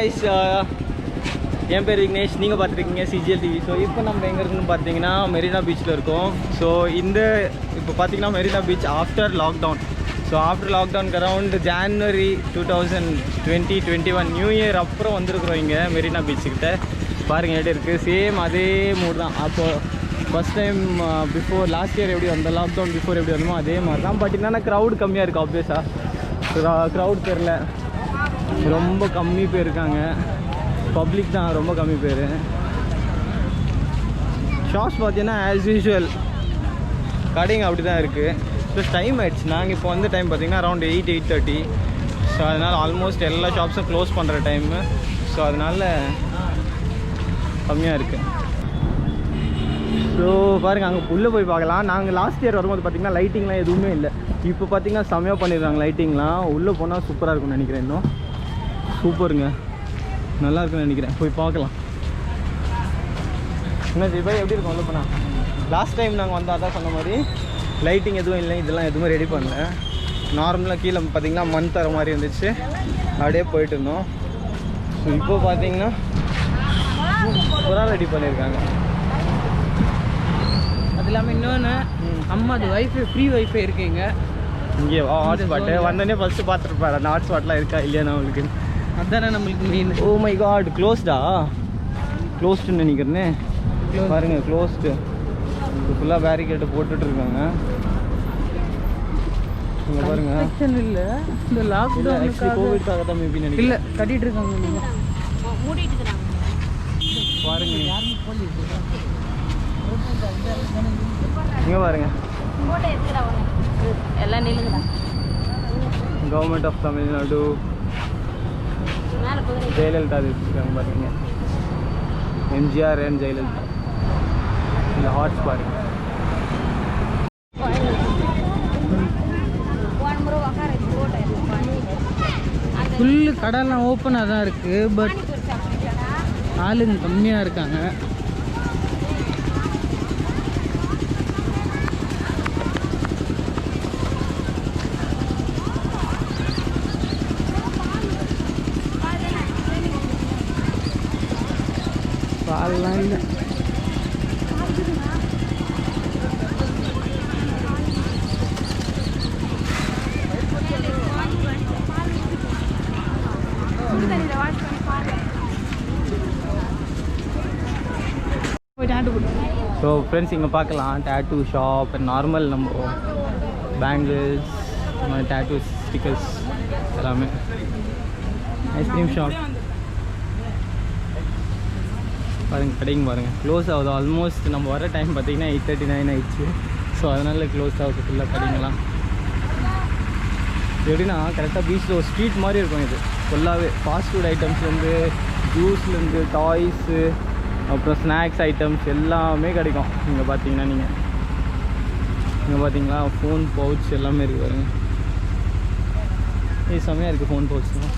Guys, என் பேர் விக்னேஷ், நீங்கள் பார்த்துருக்கீங்க சிஜிஎல் டிவி. ஸோ இப்போ நம்ம எங்கே இருக்குன்னு பார்த்தீங்கன்னா மெரினா பீச்சில் இருக்கோம். ஸோ இப்போ பார்த்தீங்கன்னா Marina beach after lockdown. So after லாக்டவுனுக்கு அரௌண்ட் ஜான்வரி 2021 நியூ இயர் அப்புறம் வந்திருக்குறோம் இங்கே மெரினா பீச்சுக்கிட்ட. பாருங்கள் எப்படி இருக்குது, சேம் அதே மூடு தான். அப்போது first time before last year எப்படி வந்தோம், லாக்டவுன் பிஃபோர் எப்படி வந்தோமோ அதே மாதிரி தான். பட் என்னென்னா க்ரௌட் கம்மியாக இருக்குது ஆப்வியஸாக. க்ரௌட் தெரில, ரொம்ப கம்மி பேர் இருக்காங்க. பப்ளிக் தான் ரொம்ப கம்மி பேர். ஷாப்ஸ் பார்த்தீங்கன்னா ஆஸ் யூஷுவல் கடைங்க அப்படி தான் இருக்குது. ஸோ டைம் ஆகிடுச்சு. நாங்கள் இப்போ வந்து டைம் பார்த்திங்கன்னா அரௌண்ட் 8-8:30. ஸோ அதனால் ஆல்மோஸ்ட் எல்லா ஷாப்ஸும் க்ளோஸ் பண்ணுற டைமு. ஸோ அதனால் கம்மியாக இருக்குது. ஸோ பாருங்கள், அங்கே உள்ளே போய் பார்க்கலாம். நாங்கள் லாஸ்ட் இயர் வரும்போது பார்த்திங்கன்னா லைட்டிங்லாம் எதுவுமே இல்லை. இப்போ பார்த்திங்கன்னா செம்மையாக பண்ணிடுறாங்க லைட்டிங்லாம். உள்ளே போனால் சூப்பராக இருக்கும்னு நினைக்கிறேன். இன்னும் சூப்பருங்க, நல்லா இருக்குன்னு நினைக்கிறேன். போய் பார்க்கலாம். என்ன ஜிபாய் எப்படி இருக்கும் உள்ள போனால்? லாஸ்ட் டைம் நாங்கள் வந்தால் அதான் சொன்ன மாதிரி லைட்டிங் எதுவும் இல்லை, இதெல்லாம் எதுவுமே ரெடி பண்ணல. நார்மலாக கீழே பார்த்திங்கன்னா மண் தர மாதிரி இருந்துச்சு, அப்படியே போயிட்டு இருந்தோம். ஸோ இப்போ பார்த்தீங்கன்னா சூப்பராக ரெடி பண்ணியிருக்காங்க. அது இல்லாமல் இன்னொன்று அம்மா அது வைஃபை ஃப்ரீ வைஃபை இருக்குங்க இங்கே. ஹாட்ஸ்பாட்டு வந்தோடனே ஃபஸ்ட்டு பார்த்துருப்பாரு அந்த ஹாட்ஸ்பாட்லாம் இருக்கா இல்லையா அவங்களுக்கு. அதுதானே நம்மளுக்கு மெயின். ஓ மை காட், க்ளோஸ்டா? க்ளோஸ்டுன்னு நினைக்கிறேன்னே. பாருங்கள் க்ளோஸ்டு. ஃபுல்லாக பேரிகேட்டு போட்டுட்ருக்காங்க இங்கே பாருங்கள். இல்லை இந்த லாக்டவுன் கோவிட்காக தான் மேபி நினைக்கிறேன். இல்லை கட்டிகிட்டு இருக்காங்க பாருங்க. இங்கே பாருங்க, எல்லாம் நில்லுங்கடா. கவர்மெண்ட் ஆஃப் தமிழ்நாடு ஜெயலலிதா இருக்காங்க பாருங்க. எம்ஜிஆர் அண்ட் ஜெயலலிதா. இந்த ஹார்ட்ஸ் பாருங்க. ஃபுல்லு கடைலாம் ஓப்பனாக தான் இருக்குது. பட் ஆளுங்க கம்மியாக இருக்காங்க. பால்லாம் இல்லை. ஸோ ஃப்ரெண்ட்ஸ், இங்கே பார்க்கலாம் டேட்டூ ஷாப், நார்மல் நம்ம பேங்கிள்ஸ், டேட்டூ ஸ்டிக்கர்ஸ் எல்லாமே. ஐஸ்கிரீம் ஷாப் பாருங்கள், கடைங்க பாருங்கள். க்ளோஸ் ஆகுது ஆல்மோஸ்ட். நம்ம வர டைம் பார்த்திங்கன்னா 8:39 ஆயிடுச்சு. ஸோ அதனால் க்ளோஸ் ஆகுது ஃபுல்லாக கடைங்கெல்லாம். எப்படின்னா கரெக்டாக பீச்சில் ஒரு ஸ்ட்ரீட் மாதிரி இருக்கும். இது ஃபுல்லாகவே ஃபாஸ்ட் ஃபுட் ஐட்டம்ஸ்லேருந்து ஜூஸ்லேருந்து டாய்ஸு அப்புறம் ஸ்நாக்ஸ் ஐட்டம்ஸ் எல்லாமே கிடைக்கும். இங்கே பார்த்தீங்கன்னா நீங்கள் இங்கே பார்த்தீங்களா ஃபோன் பவுச் எல்லாமே இருக்குது பாருங்கள். இது செம்மையாக இருக்குது ஃபோன் பவுச்லாம்.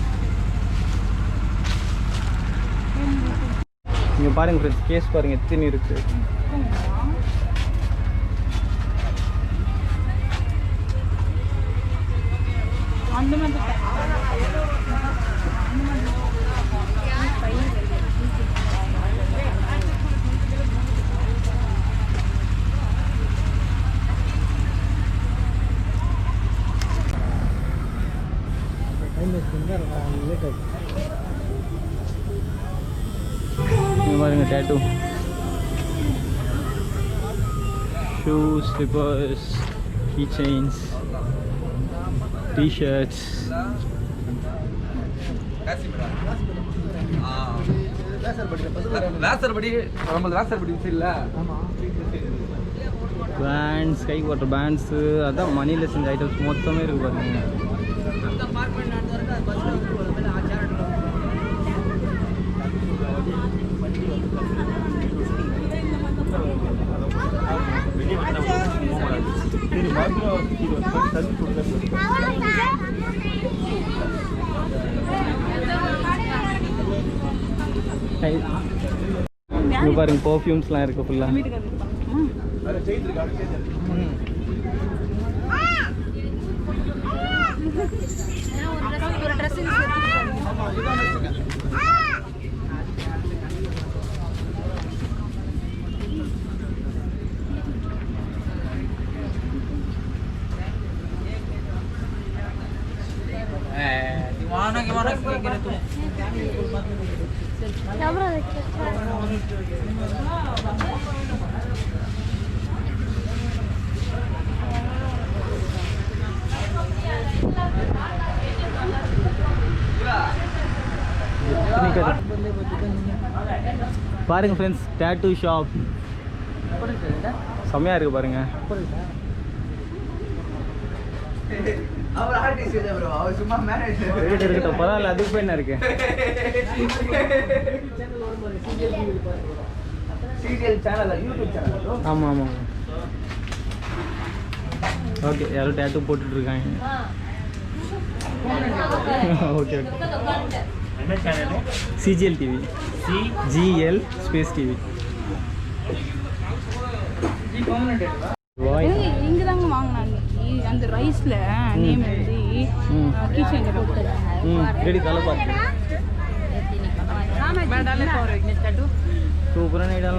இங்கே பாருங்கள் ஃப்ரெண்ட்ஸ், கேஸ் பாருங்கள் எத்தனை இருக்குது. அந்த மாதிரி பாருங்க tattoo, shoes, slippers, key chains, T-shirts. Pants, கை போட்ட பேண்ட்ஸு, அதான் மணியில் செஞ்ச ஐட்டம்ஸ் மொத்தமே இருக்குது பாருங்க. இங்கே பாருங்க பர்ஃப்யூம்ஸ்லாம் இருக்குது ஃபுல்லாக. ஒரு ட்ரெஸ் பாருங்க ஃப்ரெண்ட்ஸ், டேட்டூ ஷாப் செம்மையா இருக்கு பாருங்க. இருக்கட்டும், பரவாயில்ல, அதுக்கு போய் என்ன இருக்கு. ஆமாம் ஆமாம், ஓகே. யாரும் டேட்டூ போட்டுட்டு இருக்காங்க. Okay okay. CGL TV, CGL space TV. இங்க தாங்க வாங்கினாங்க அந்த ரைஸ்ல நேம் எழுதி கிச்சன் ரெடி தலை பார்த்து சூப்பரான ஐடியா.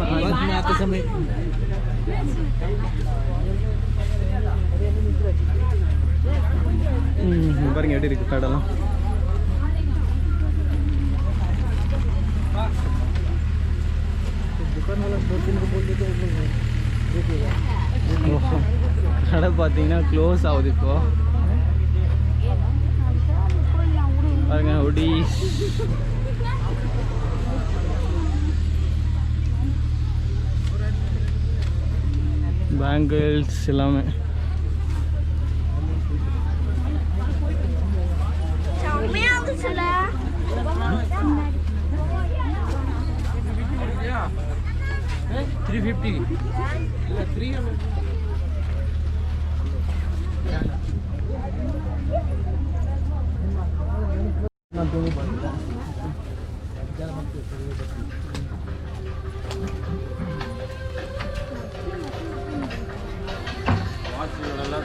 பாருங்க எப்படி இருக்கு கடலாம். கடை பார்த்தீங்கன்னா க்ளோஸ் ஆகுது இப்போ. பாருங்க ஒடிஸ், பேங்கிள்ஸ் எல்லாமே.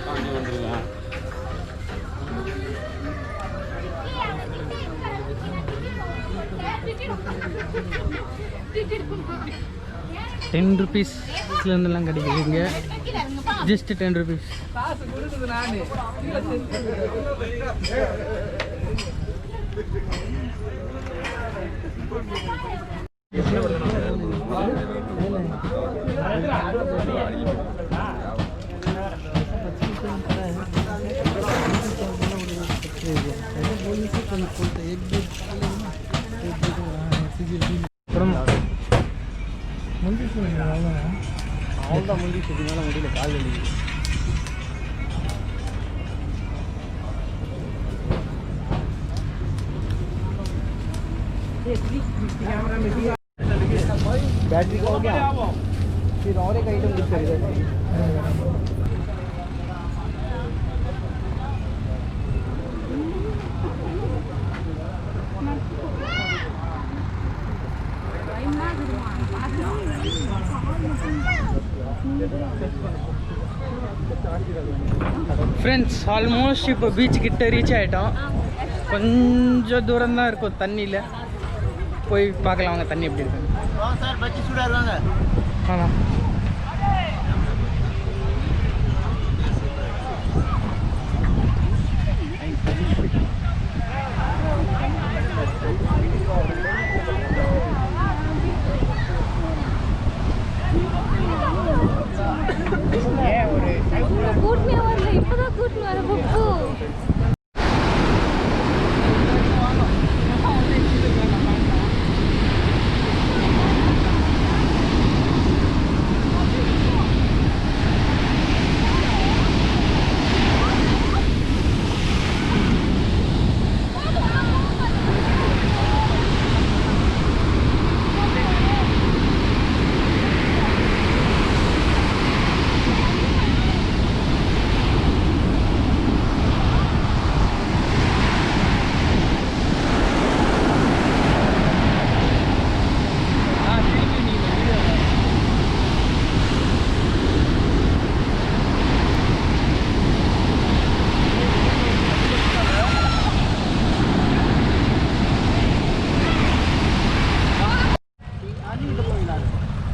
தாண்டி வந்துருங்க. ₹10 கிடைக்குதுங்க. ஜஸ்ட் ₹10. அவ்வளோதான் முடிச்சு, மேலே முடியல, கால் வலிக்குது. बैटरी का हो गया, फिर और एक आइटम कुछ करेगा. ஃப்ரெண்ட்ஸ், ஆல்மோஸ்ட் இப்போ பீச் கிட்ட ரீச் ஆகிட்டோம். கொஞ்சம் தூரம் தான் இருக்கும் தண்ணியில். போய் பார்க்கலாம் வாங்க தண்ணி எப்படி இருக்கு. ஆமாம்,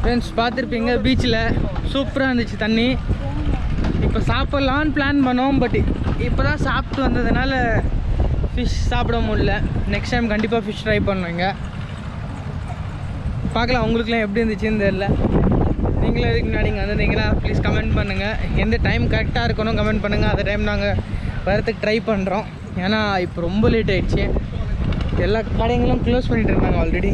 ஃப்ரெண்ட்ஸ் பார்த்துருப்பீங்க, பீச்சில் சூப்பராக இருந்துச்சு தண்ணி. இப்போ சாப்பிட்லான்னு பிளான் பண்ணோம், பட் இப்போ தான் சாப்பிட்டு வந்ததுனால ஃபிஷ் சாப்பிட முடியல. நெக்ஸ்ட் டைம் கண்டிப்பாக ஃபிஷ் ட்ரை பண்ணுவீங்க. பார்க்கலாம் உங்களுக்குலாம் எப்படி இருந்துச்சுன்னு தெரியல. நீங்களும் இதுக்கு முன்னாடி இங்கே வந்திருந்தீங்கன்னா ப்ளீஸ் கமெண்ட் பண்ணுங்கள். எந்த டைம் கரெக்டாக இருக்கணும் கமெண்ட் பண்ணுங்கள். அந்த டைம் நாங்கள் வரத்துக்கு ட்ரை பண்ணுறோம். ஏன்னா இப்போ ரொம்ப லேட் ஆகிடுச்சு. எல்லா கடைங்களும் க்ளோஸ் பண்ணிகிட்டு இருந்தாங்க ஆல்ரெடி.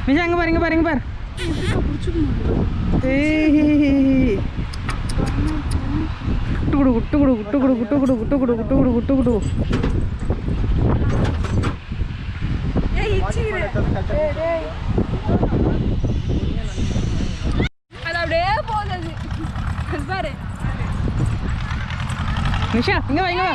நிஷா அங்கே பாருங்க பாருங்க பாரு. குட்டு குடு குட்டு குடு குட்டு குடு குட்டு குடு குட்டு குடு குட்டு குடு குட்டு குடு. அது அப்படியே போகுது பாரு. நிஷா இங்கே வா இங்கே வா.